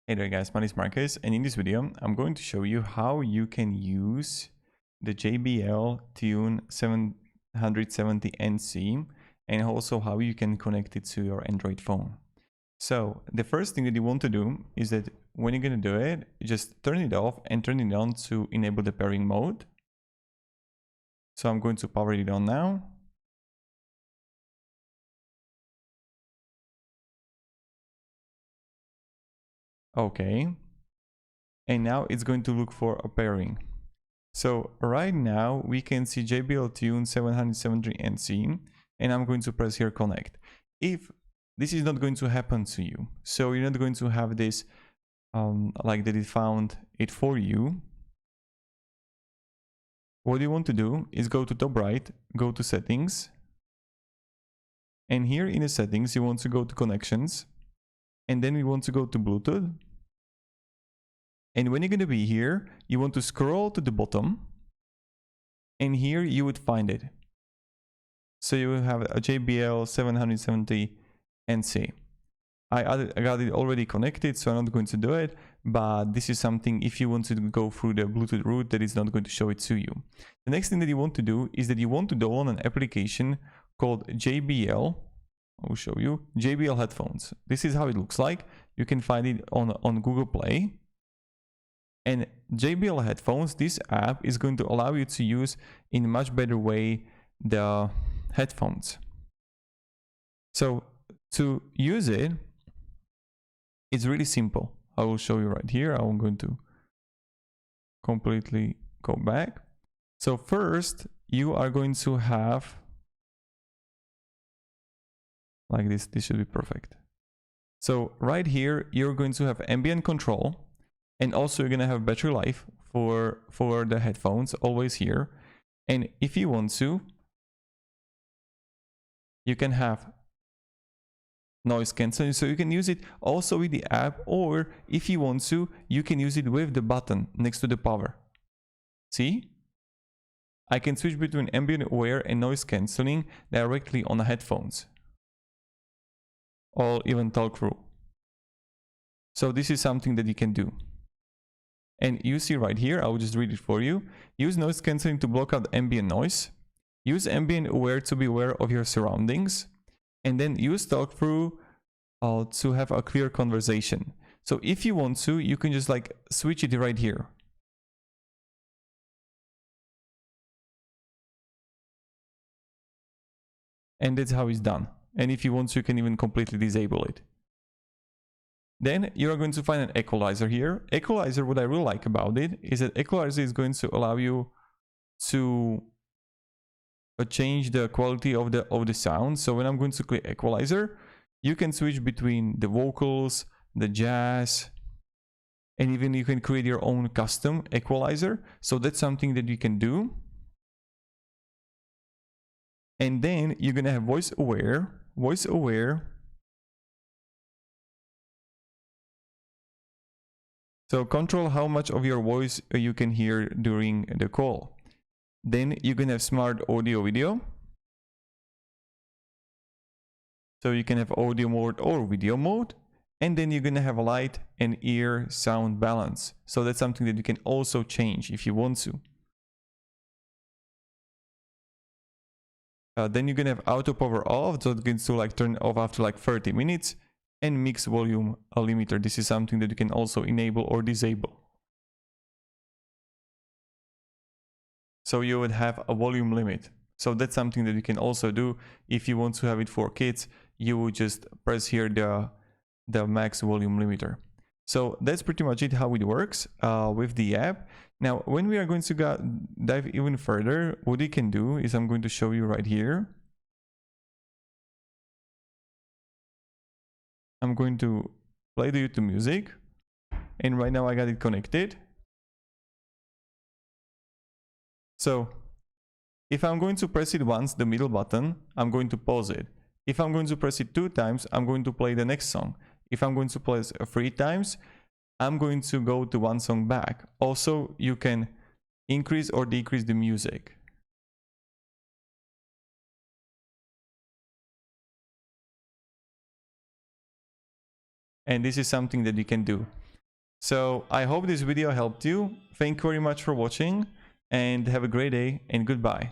Hey there guys, my name is Marcus, and in this video I'm going to show you how you can use the JBL Tune 770NC and also how you can connect it to your Android phone. So the first thing that you want to do is that when you're going to do it, just turn it off and turn it on to enable the pairing mode. So I'm going to power it on now. Okay. And now it's going to look for a pairing. So right now we can see JBL Tune 770NC and I'm going to press here connect. If this is not going to happen to you, so you're not going to have this like that it found it for you, what you want to do is go to top right, go to settings, and here in the settings you want to go to connections, and then you want to go to Bluetooth. And when you're going to be here, you want to scroll to the bottom, and here you would find it. So you will have a JBL 770NC. I got it already connected, so I'm not going to do it, but this is something, if you want to go through the Bluetooth route, that is not going to show it to you. The next thing that you want to do is that you want to download an application called JBL. I will show you. JBL headphones. This is how it looks like. You can find it on Google Play. And JBL headphones, this app is going to allow you to use in a much better way the headphones. So to use it, it's really simple. I will show you right here. I'm going to completely go back. So first, you are going to have like this. This should be perfect. So right here, you're going to have ambient control. And also you're going to have battery life for the headphones, always here. And if you want to, you can have noise cancelling, so you can use it also with the app, or if you want to, you can use it with the button next to the power. See? I can switch between ambient aware and noise cancelling directly on the headphones, or even talk through. So this is something that you can do. And you see right here, I will just read it for you. Use noise cancelling to block out ambient noise. Use ambient aware to be aware of your surroundings. And then use talk through to have a clear conversation. So if you want to, you can just like switch it right here. And that's how it's done. And if you want to, you can even completely disable it. Then you're going to find an equalizer here. Equalizer, what I really like about it is that equalizer is going to allow you to change the quality of the sound. So when I'm going to click equalizer, you can switch between the vocals, the jazz, and even you can create your own custom equalizer. So that's something that you can do. And then you're gonna have voice aware. So control how much of your voice you can hear during the call. Then you can have smart audio video. So you can have audio mode or video mode. And then you're going to have a light and ear sound balance. So that's something that you can also change if you want to. Then you're going to have auto power off. So it can still like turn off after like 30 minutes. And mix volume limiter. This is something that you can also enable or disable. So you would have a volume limit. So that's something that you can also do. If you want to have it for kids, you would just press here the max volume limiter. So that's pretty much it, how it works with the app. Now, when we are going to dive even further, what you can do is I'm going to show you right here. I'm going to play the YouTube music, and right now I got it connected. So if I'm going to press it once, the middle button, I'm going to pause it. If I'm going to press it 2 times, I'm going to play the next song. If I'm going to press 3 times, I'm going to go to one song back. Also, you can increase or decrease the music. And this is something that you can do. So I hope this video helped you. Thank you very much for watching and have a great day and goodbye.